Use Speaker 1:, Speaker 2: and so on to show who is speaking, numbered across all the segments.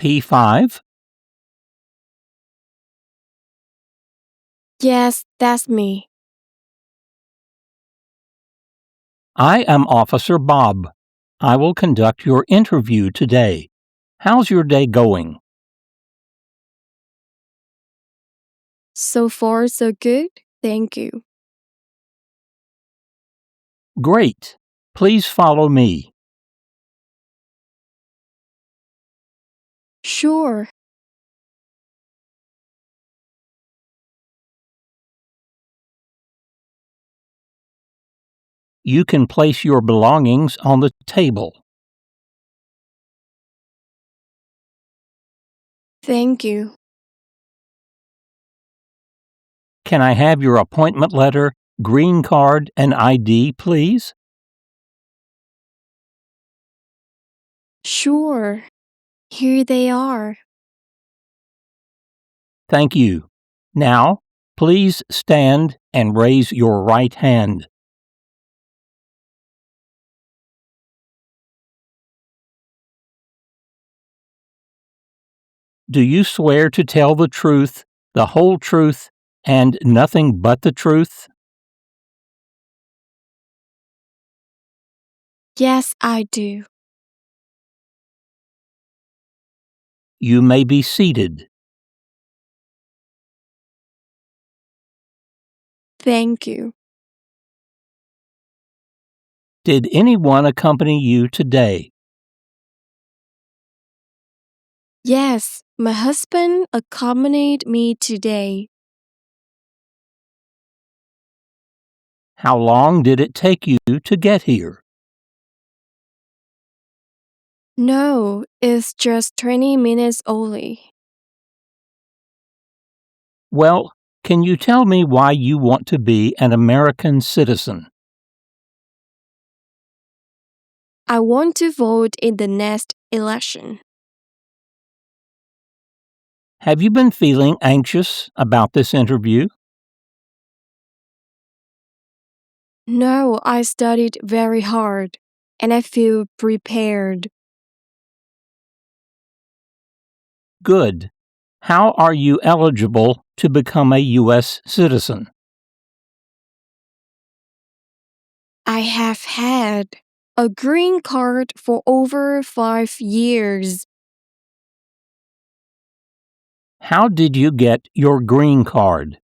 Speaker 1: P5?
Speaker 2: Yes, that's me.
Speaker 1: I am Officer Bob. I will conduct your interview today. How's your day going?
Speaker 2: So far, so good. Thank you.
Speaker 1: Great. Please follow me.
Speaker 2: Sure.
Speaker 1: You can place your belongings on the table.
Speaker 2: Thank you.
Speaker 1: Can I have your appointment letter, green card, and ID, please?
Speaker 2: Sure. Here they are.
Speaker 1: Thank you. Now, please stand and raise your right hand. Do you swear to tell the truth, the whole truth, and nothing but the truth?
Speaker 2: Yes, I do.
Speaker 1: You may be seated.
Speaker 2: Thank you.
Speaker 1: Did anyone accompany you today?
Speaker 2: Yes, my husband accompanied me today.
Speaker 1: How long did it take you to get here?
Speaker 2: No, it's just 20 minutes only.
Speaker 1: Well, can you tell me why you want to be an American citizen?
Speaker 2: I want to vote in the next election.
Speaker 1: Have you been feeling anxious about this interview?
Speaker 2: No, I studied very hard, and I feel prepared.
Speaker 1: Good. How are you eligible to become a U.S. citizen?
Speaker 2: I have had a green card for over 5 years.
Speaker 1: How did you get your green card?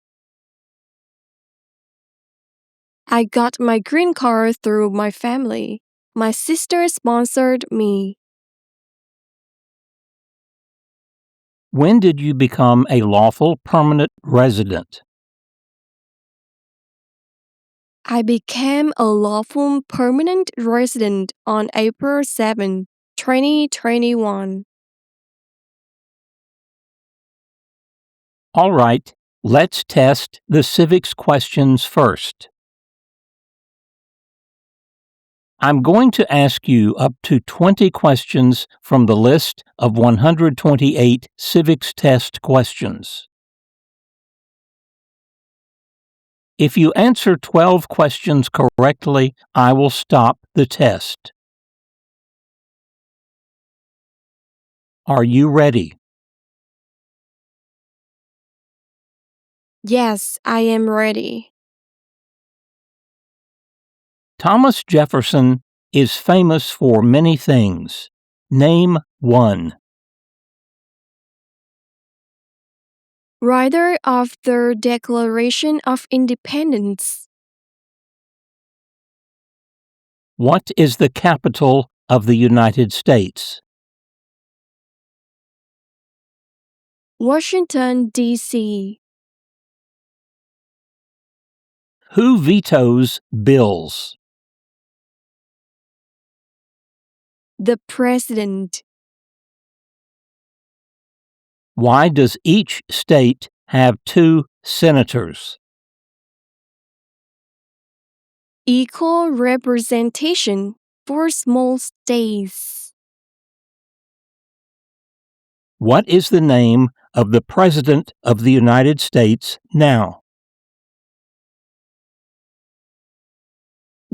Speaker 2: I got my green card through my family. My sister sponsored me.
Speaker 1: When did you become a lawful permanent resident?
Speaker 2: I became a lawful permanent resident on April 7, 2021.
Speaker 1: All right, let's test the civics questions first. I'm going to ask you up to 20 questions from the list of 128 civics test questions. If you answer 12 questions correctly, I will stop the test. Are you ready?
Speaker 2: Yes, I am ready.
Speaker 1: Thomas Jefferson is famous for many things. Name one.
Speaker 2: Writer of the Declaration of Independence.
Speaker 1: What is the capital of the United States?
Speaker 2: Washington, D.C.
Speaker 1: Who vetoes bills?
Speaker 2: The President.
Speaker 1: Why does each state have 2 senators?
Speaker 2: Equal representation for small states.
Speaker 1: What is the name of the President of the United States now?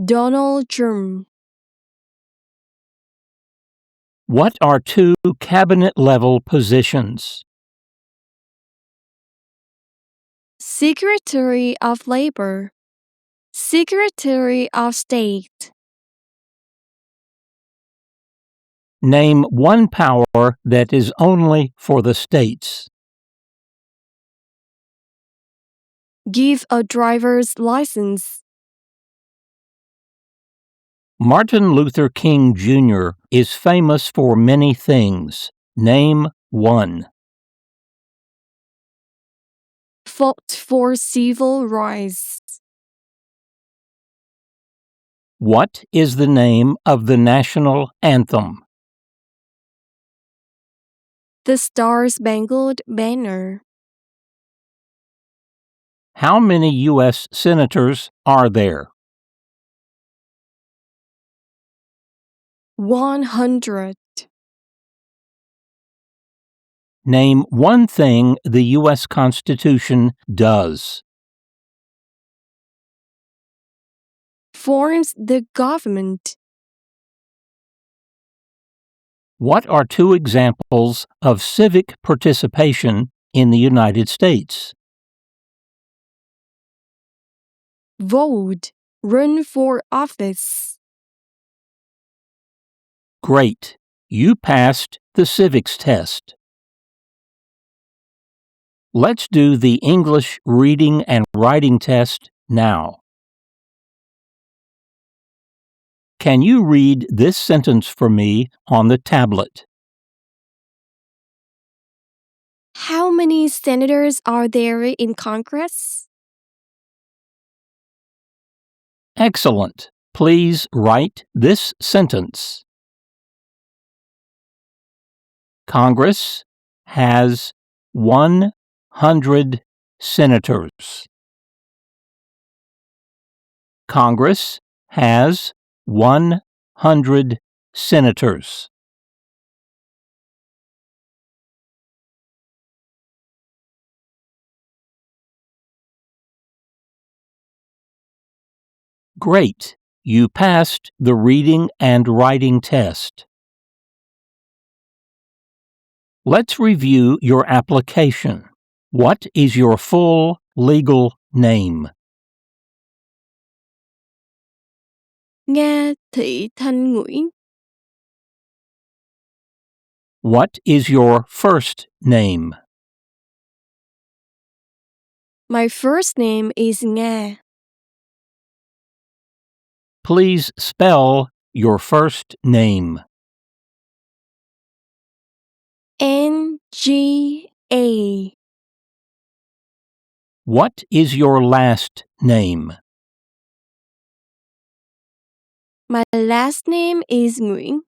Speaker 2: Donald Trump.
Speaker 1: What are two cabinet-level positions?
Speaker 2: Secretary of Labor, Secretary of State.
Speaker 1: Name one power that is only for the states.
Speaker 2: Give a driver's license.
Speaker 1: Martin Luther King Jr. is famous for many things. Name one.
Speaker 2: Fought for civil rights.
Speaker 1: What is the name of the national anthem?
Speaker 2: The Star-Spangled Banner.
Speaker 1: How many U.S. senators are there?
Speaker 2: 100.
Speaker 1: Name one thing the U.S. Constitution does.
Speaker 2: Forms the government.
Speaker 1: What are two examples of civic participation in the United States?
Speaker 2: Vote. Run for office.
Speaker 1: Great. You passed the civics test. Let's do the English reading and writing test now. Can you read this sentence for me on the tablet?
Speaker 2: How many senators are there in Congress?
Speaker 1: Excellent. Please write this sentence. Congress has 100 senators. Congress has 100 senators. Great. You passed the reading and writing test. Let's review your application. What is your full legal name?
Speaker 2: Nga Thị Thanh Nguyễn.
Speaker 1: What is your first name?
Speaker 2: My first name is Nga.
Speaker 1: Please spell your first name.
Speaker 2: Nga.
Speaker 1: What is your last name?
Speaker 2: My last name is Nguyễn.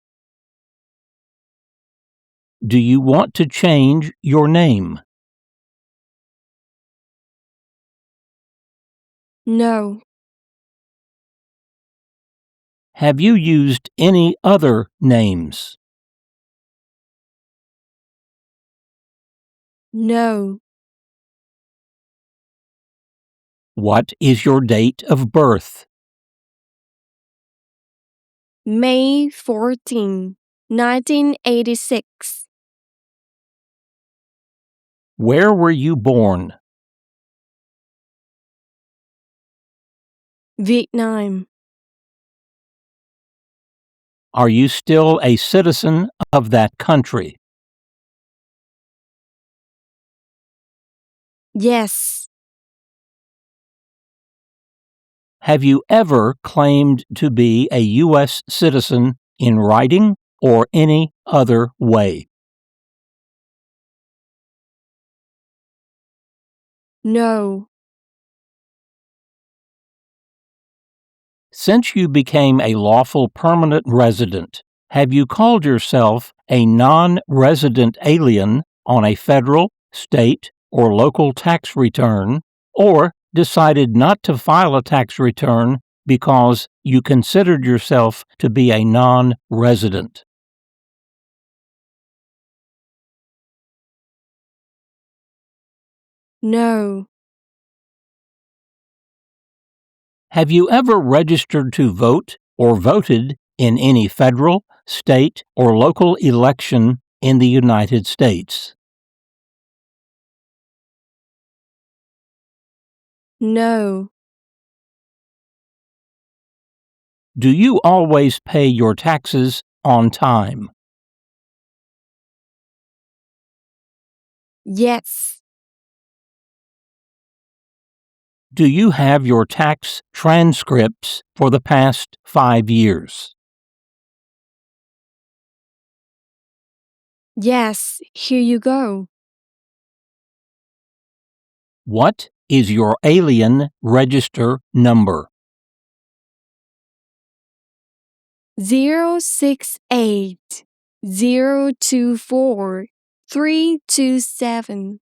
Speaker 1: Do you want to change your name?
Speaker 2: No.
Speaker 1: Have you used any other names?
Speaker 2: No.
Speaker 1: What is your date of birth?
Speaker 2: May 14, 1986.
Speaker 1: Where were you born?
Speaker 2: Vietnam.
Speaker 1: Are you still a citizen of that country?
Speaker 2: Yes.
Speaker 1: Have you ever claimed to be a U.S. citizen in writing or any other way?
Speaker 2: No.
Speaker 1: Since you became a lawful permanent resident, have you called yourself a non-resident alien on a federal, state, or local tax return, or decided not to file a tax return because you considered yourself to be a non-resident?
Speaker 2: No.
Speaker 1: Have you ever registered to vote or voted in any federal, state, or local election in the United States?
Speaker 2: No.
Speaker 1: Do you always pay your taxes on time?
Speaker 2: Yes.
Speaker 1: Do you have your tax transcripts for the past 5 years?
Speaker 2: Yes, here you go.
Speaker 1: What is your alien register number?
Speaker 2: 068 024 327.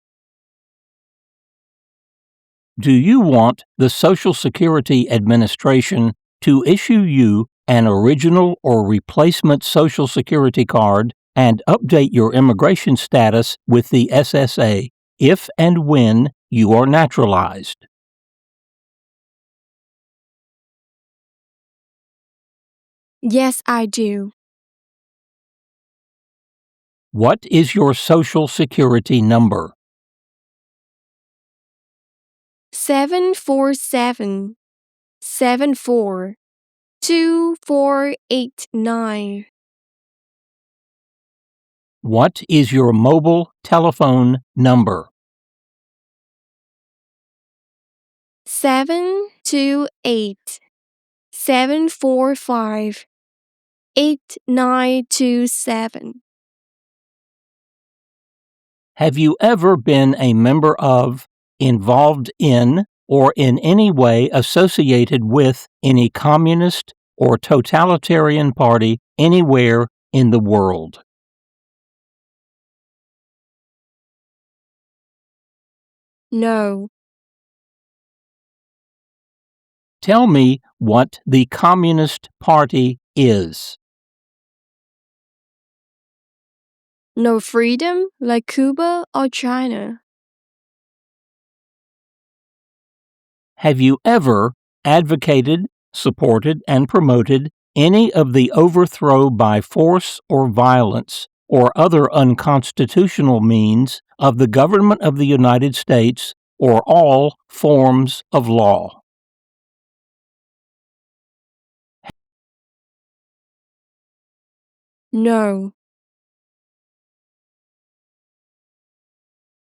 Speaker 1: Do you want the Social Security Administration to issue you an original or replacement Social Security card and update your immigration status with the SSA if and when you are naturalized?
Speaker 2: Yes, I do.
Speaker 1: What is your Social Security number?
Speaker 2: 747-74-2489.
Speaker 1: What is your mobile telephone number?
Speaker 2: 728-745-8927.
Speaker 1: Have you ever been a member of, involved in, or in any way associated with any communist or totalitarian party anywhere in the world?
Speaker 2: No.
Speaker 1: Tell me what the Communist Party is.
Speaker 2: No freedom like Cuba or China.
Speaker 1: Have you ever advocated, supported, and promoted any of the overthrow by force or violence or other unconstitutional means of the government of the United States or all forms of law?
Speaker 2: No.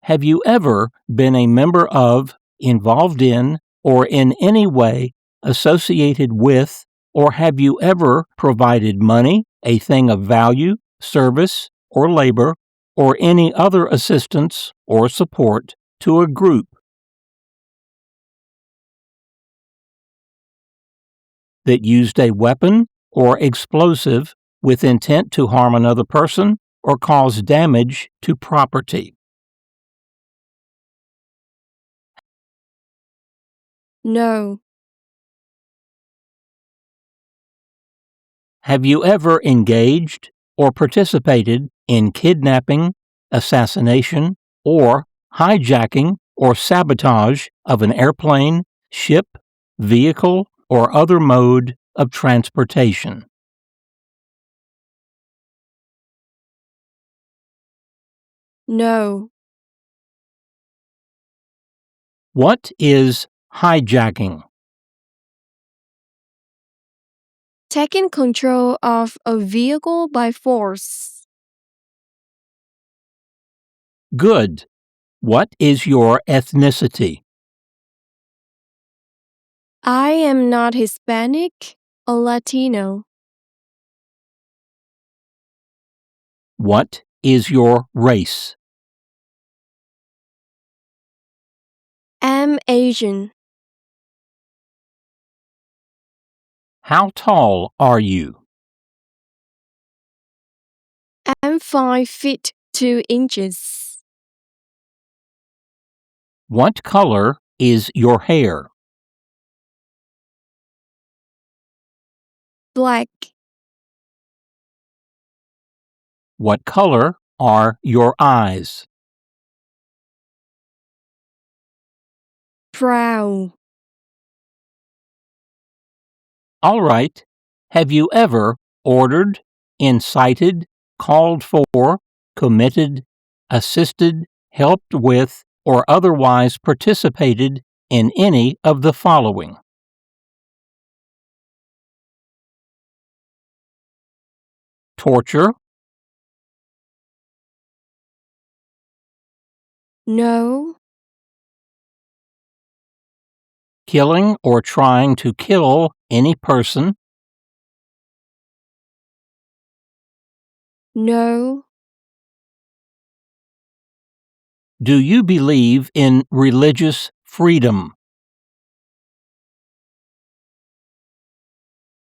Speaker 1: Have you ever been a member of, involved in, or in any way associated with, or have you ever provided money, a thing of value, service, or labor, or any other assistance or support to a group that used a weapon or explosive with intent to harm another person or cause damage to property?
Speaker 2: No.
Speaker 1: Have you ever engaged or participated in kidnapping, assassination, or hijacking or sabotage of an airplane, ship, vehicle, or other mode of transportation?
Speaker 2: No.
Speaker 1: What is hijacking?
Speaker 2: Taking control of a vehicle by force.
Speaker 1: Good. What is your ethnicity?
Speaker 2: I am not Hispanic or Latino.
Speaker 1: What is your race?
Speaker 2: I'm Asian.
Speaker 1: How tall are you?
Speaker 2: I'm 5 feet 2 inches.
Speaker 1: What color is your hair?
Speaker 2: Black.
Speaker 1: What color are your eyes?
Speaker 2: Brown.
Speaker 1: All right. Have you ever ordered, incited, called for, committed, assisted, helped with, or otherwise participated in any of the following? Torture,
Speaker 2: No.
Speaker 1: killing or trying to kill any person,
Speaker 2: No.
Speaker 1: do you believe in religious freedom?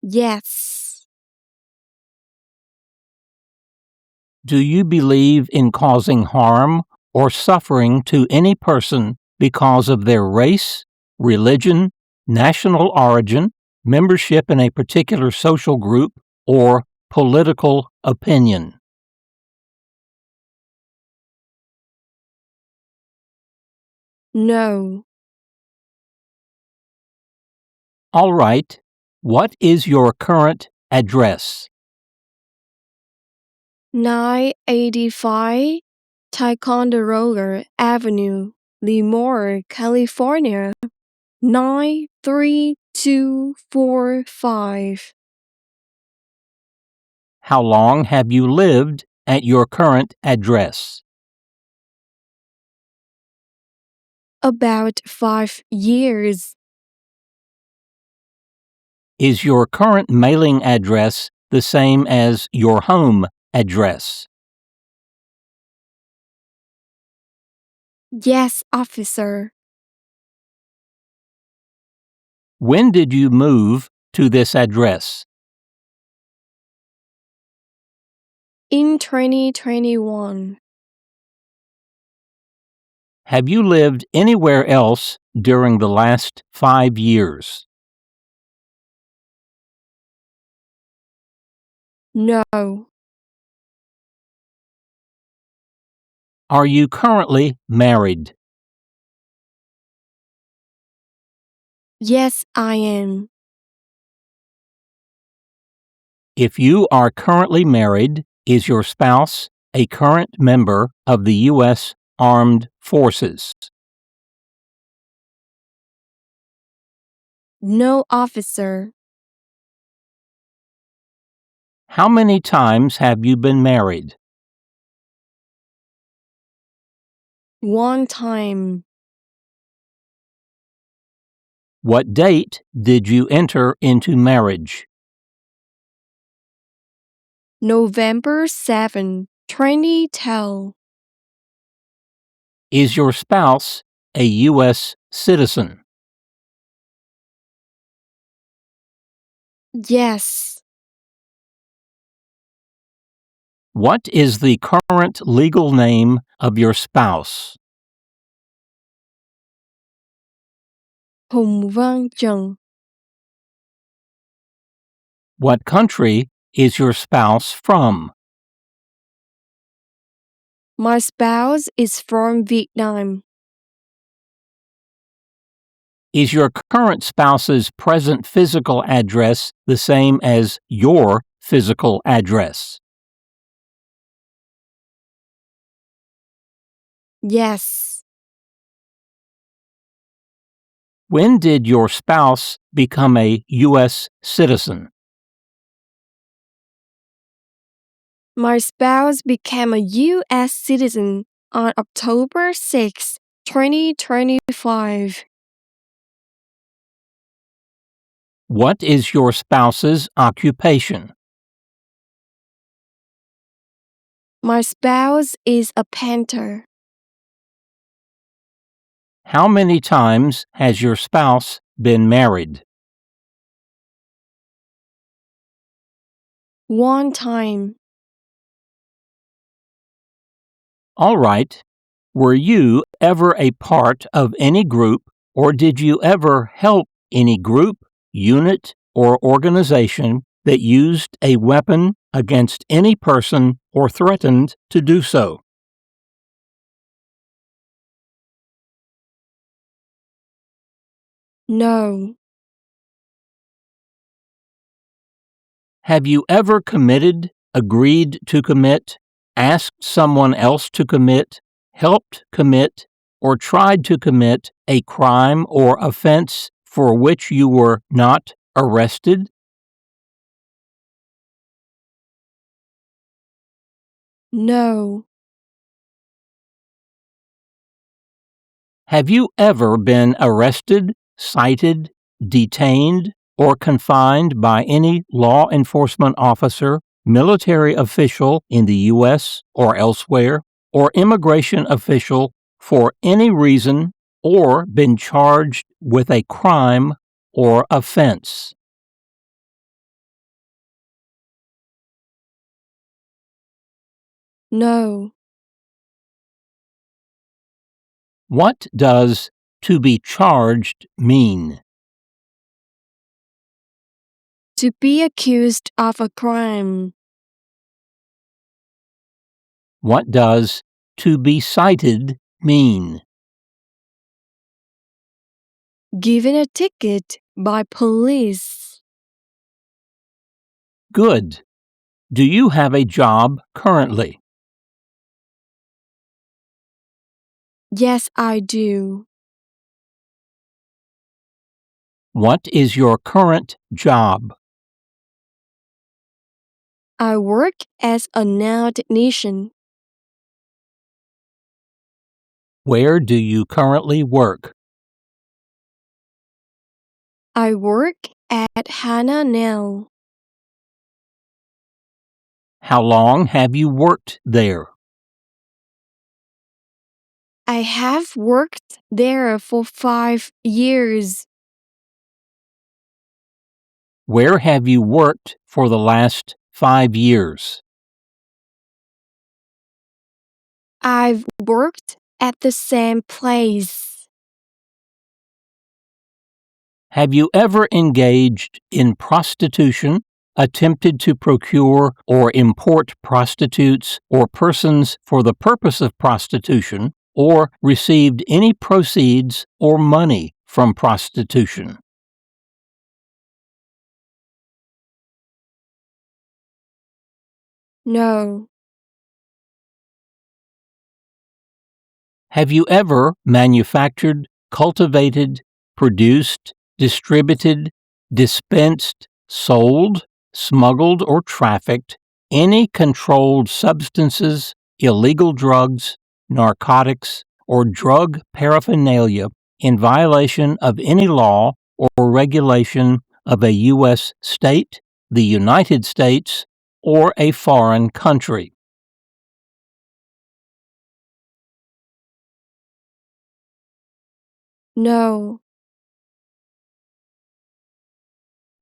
Speaker 2: Yes.
Speaker 1: Do you believe in causing harm or suffering to any person because of their race, religion, national origin, membership in a particular social group, or political opinion?
Speaker 2: No.
Speaker 1: All right. What is your current address?
Speaker 2: 985 Ticonderoga Avenue, Lemoore, California, 93245.
Speaker 1: How long have you lived at your current address?
Speaker 2: About 5 years.
Speaker 1: Is your current mailing address the same as your home address?
Speaker 2: Yes, officer.
Speaker 1: When did you move to this address?
Speaker 2: In 2021.
Speaker 1: Have you lived anywhere else during the last 5 years?
Speaker 2: No.
Speaker 1: Are you currently married?
Speaker 2: Yes, I am.
Speaker 1: If you are currently married, is your spouse a current member of the U.S. Armed Forces?
Speaker 2: No, officer.
Speaker 1: How many times have you been married?
Speaker 2: 1 time.
Speaker 1: What date did you enter into marriage?
Speaker 2: November 7, 2010.
Speaker 1: Is your spouse a U.S. citizen?
Speaker 2: Yes.
Speaker 1: What is the current legal name of your spouse?
Speaker 2: N400.
Speaker 1: What country is your spouse from?
Speaker 2: My spouse is from Vietnam.
Speaker 1: Is your current spouse's present physical address the same as your physical address?
Speaker 2: Yes.
Speaker 1: When did your spouse become a U.S. citizen?
Speaker 2: My spouse became a U.S. citizen on October 6, 2025.
Speaker 1: What is your spouse's occupation?
Speaker 2: My spouse is a painter.
Speaker 1: How many times has your spouse been married?
Speaker 2: 1 time.
Speaker 1: All right. Were you ever a part of any group, or did you ever help any group, unit, or organization that used a weapon against any person or threatened to do so?
Speaker 2: No.
Speaker 1: Have you ever committed agreed to commit, asked someone else to commit, helped commit, or tried to commit a crime or offense for which you were not arrested?
Speaker 2: No.
Speaker 1: Have you ever been arrested, cited, detained, or confined by any law enforcement officer, military official in the U.S. or elsewhere, or immigration official for any reason, or been charged with a crime or offense?
Speaker 2: No.
Speaker 1: What does to be charged mean?
Speaker 2: To be accused of a crime.
Speaker 1: What does to be cited mean?
Speaker 2: Given a ticket by police.
Speaker 1: Good. Do you have a job currently?
Speaker 2: Yes, I do.
Speaker 1: What is your current job?
Speaker 2: I work as a nail technician.
Speaker 1: Where do you currently work?
Speaker 2: I work at Hannah Nail.
Speaker 1: How long have you worked there?
Speaker 2: I have worked there for 5 years.
Speaker 1: Where have you worked for the last 5 years?
Speaker 2: I've worked at the same place.
Speaker 1: Have you ever engaged in prostitution, attempted to procure or import prostitutes or persons for the purpose of prostitution, or received any proceeds or money from prostitution?
Speaker 2: No.
Speaker 1: Have you ever manufactured, cultivated, produced, distributed, dispensed, sold, smuggled, or trafficked any controlled substances, illegal drugs, narcotics, or drug paraphernalia in violation of any law or regulation of a U.S. state, the United States, or a foreign country?
Speaker 2: No.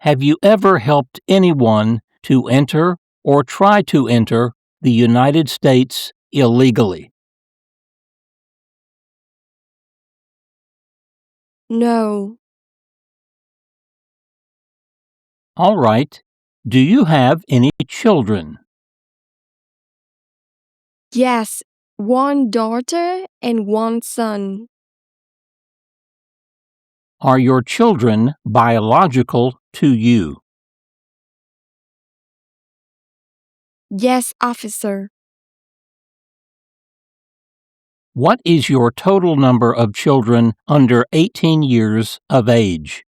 Speaker 1: Have you ever helped anyone to enter or try to enter the United States illegally?
Speaker 2: No.
Speaker 1: All right. Do you have any children?
Speaker 2: Yes, one daughter and one son.
Speaker 1: Are your children biological to you?
Speaker 2: Yes, officer.
Speaker 1: What is your total number of children under 18 years of age?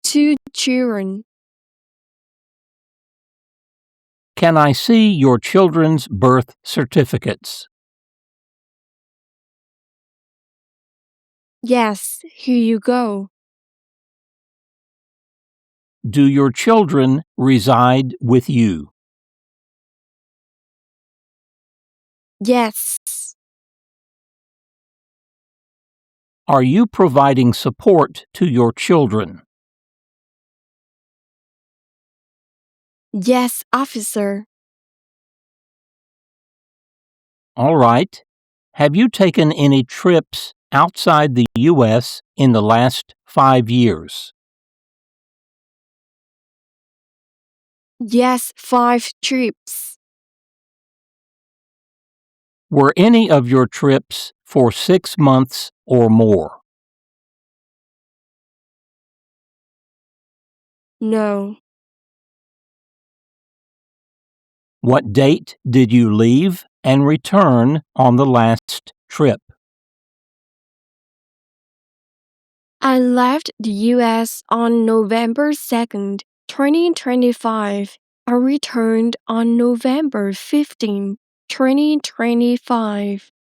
Speaker 2: 2 children.
Speaker 1: Can I see your children's birth certificates?
Speaker 2: Yes, here you go.
Speaker 1: Do your children reside with you?
Speaker 2: Yes.
Speaker 1: Are you providing support to your children?
Speaker 2: Yes, officer.
Speaker 1: All right. Have you taken any trips outside the U.S. in the last 5 years?
Speaker 2: Yes, 5 trips.
Speaker 1: Were any of your trips for 6 months or more?
Speaker 2: No.
Speaker 1: What date did you leave and return on the last trip?
Speaker 2: I left the U.S. on November 2nd, 2025. I returned on November 15, 2025.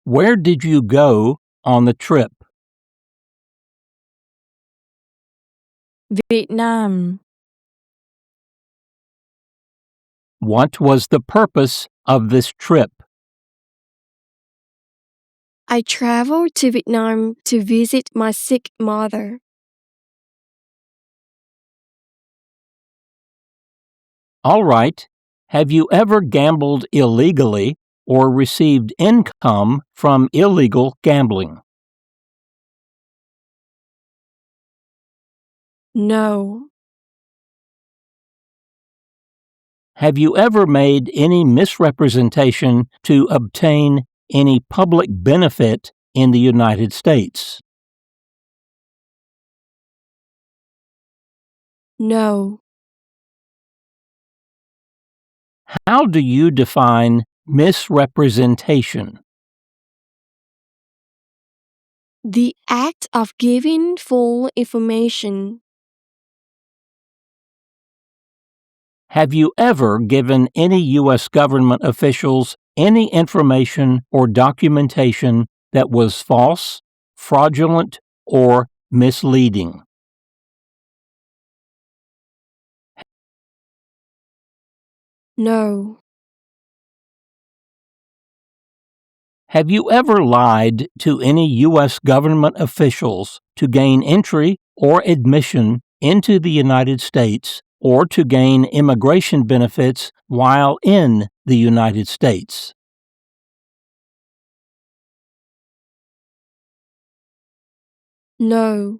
Speaker 1: Where did you go on the trip?
Speaker 2: Việt Nam.
Speaker 1: What was the purpose of this trip?
Speaker 2: I traveled to Vietnam to visit my sick mother.
Speaker 1: All right. Have you ever gambled illegally or received income from illegal gambling?
Speaker 2: No.
Speaker 1: Have you ever made any misrepresentation to obtain any public benefit in the United States?
Speaker 2: No.
Speaker 1: How do you define misrepresentation?
Speaker 2: The act of giving full information.
Speaker 1: Have you ever given any U.S. government officials any information or documentation that was false, fraudulent, or misleading?
Speaker 2: No.
Speaker 1: Have you ever lied to any U.S. government officials to gain entry or admission into the United States or to gain immigration benefits while in the United States?
Speaker 2: No.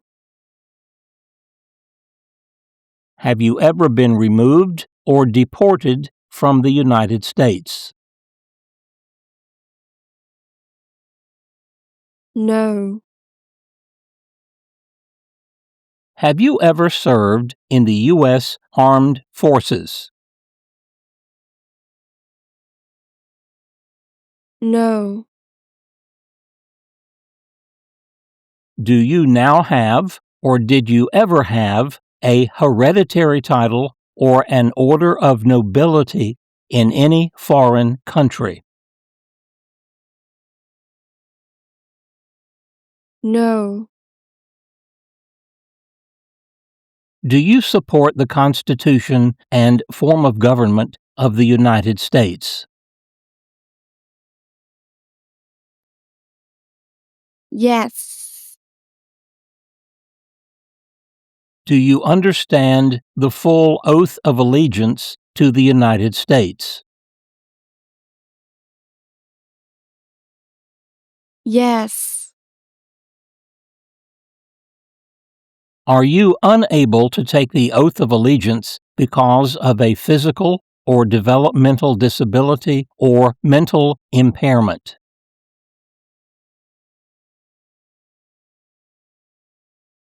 Speaker 1: Have you ever been removed or deported from the United States?
Speaker 2: No.
Speaker 1: Have you ever served in the U.S. Armed Forces?
Speaker 2: No.
Speaker 1: Do you now have, or did you ever have, a hereditary title or an order of nobility in any foreign country?
Speaker 2: No.
Speaker 1: Do you support the Constitution and form of government of the United States?
Speaker 2: Yes.
Speaker 1: Do you understand the full oath of allegiance to the United States?
Speaker 2: Yes.
Speaker 1: Are you unable to take the oath of allegiance because of a physical or developmental disability or mental impairment?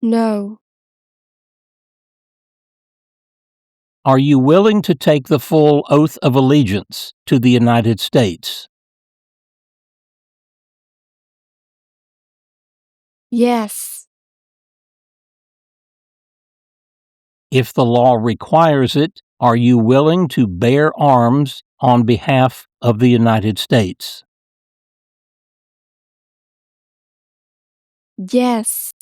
Speaker 2: No.
Speaker 1: Are you willing to take the full oath of allegiance to the United States?
Speaker 2: Yes.
Speaker 1: If the law requires it, are you willing to bear arms on behalf of the United States?
Speaker 2: Yes.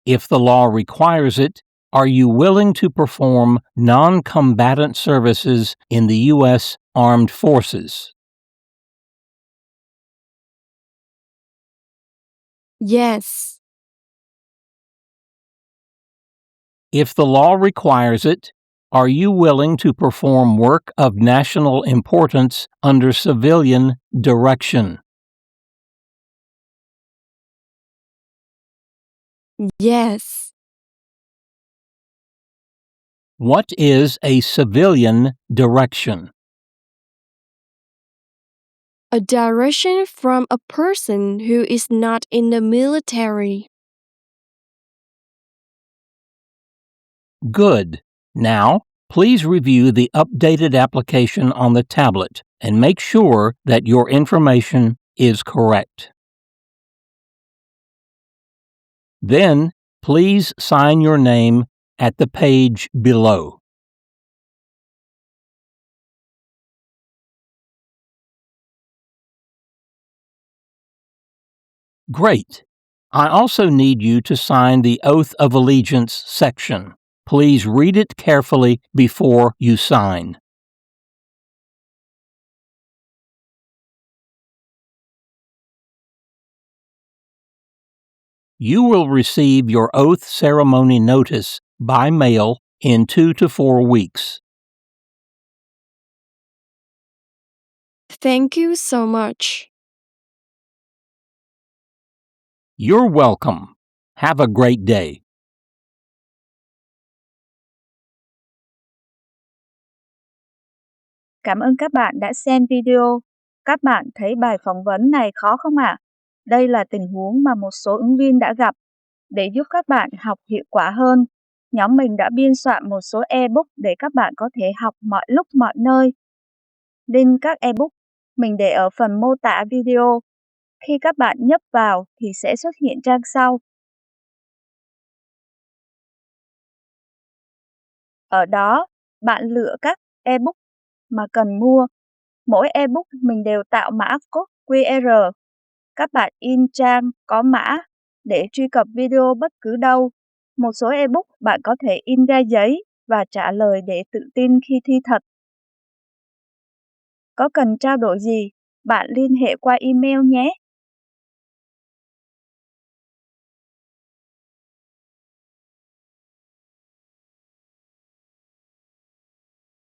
Speaker 1: If the law requires it, are you willing to perform non-combatant services in the U.S. Armed Forces?
Speaker 2: Yes.
Speaker 1: If the law requires it, are you willing to perform work of national importance under civilian direction?
Speaker 2: Yes.
Speaker 1: What is a civilian direction?
Speaker 2: A direction from a person who is not in the military.
Speaker 1: Good. Now, please review the updated application on the tablet and make sure that your information is correct. Then, please sign your name at the page below. Great. I also need you to sign the Oath of Allegiance section. Please read it carefully before you sign. You will receive your oath ceremony notice by mail in 2 to 4 weeks.
Speaker 2: Thank you so much.
Speaker 1: You're welcome. Have a great day.
Speaker 3: Cảm ơn các bạn đã xem video. Các bạn thấy bài phỏng vấn này khó không ạ? Đây là tình huống mà một số ứng viên đã gặp. Để giúp các bạn học hiệu quả hơn, nhóm mình đã biên soạn một số ebook để các bạn có thể học mọi lúc mọi nơi. Link các ebook mình để ở phần mô tả video. Khi các bạn nhấp vào thì sẽ xuất hiện trang sau. Ở đó, bạn lựa các ebook mà cần mua. Mỗi ebook mình đều tạo mã code QR. Các bạn in trang có mã để truy cập video bất cứ đâu. Một số ebook bạn có thể in ra giấy và trả lời để tự tin khi thi thật. Có cần trao đổi gì, bạn liên hệ qua email nhé.